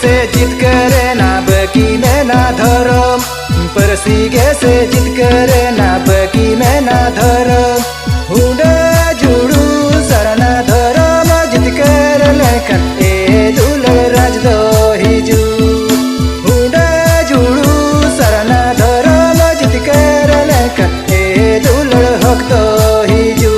से जित करे ना बकी में ना धरम परसीगे से जित करे ना बकी में ना धरम हुडा जुड़ू सरना धरम जित कर लेखन ए दुलड़ राज दो हिजू हुडा जुड़ू सरना धरम जित कर लेखन ए दुलड़ हक दो हिजू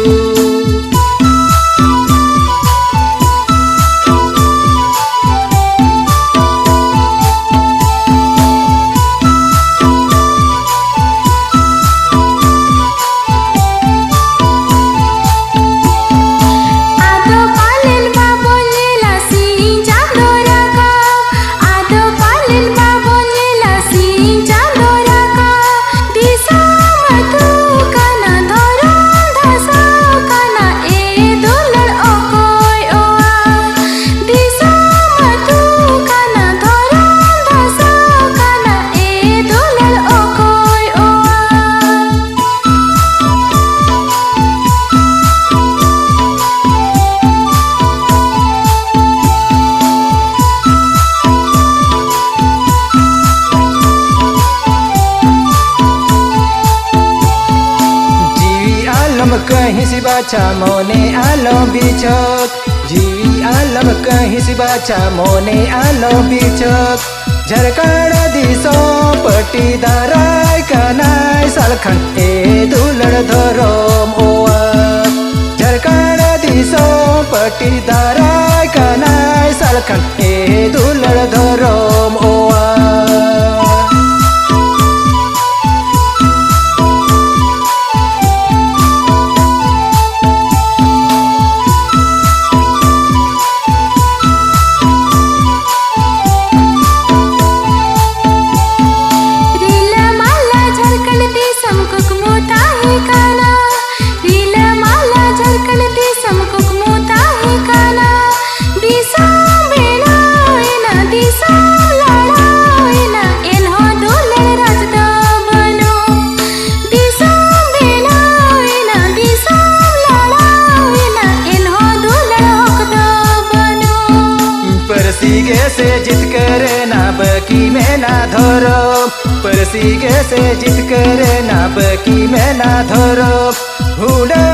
कहीं सी बाचा मोने आलो बिचक जीवी आलम कहीं सी बाचा मोने आलो बिचक झरकण दिसो पट्टी दाराय कनाय सालखन ए दुलड़ धरम ओआ झरकण दिसो पट्टी दाराय कनाय सालखन ए दुलड़ धरम ओआ परसीगे से जित करे ना बकी में ना धरो परसीगे से जित करे ना बकी में ना धरो हुडा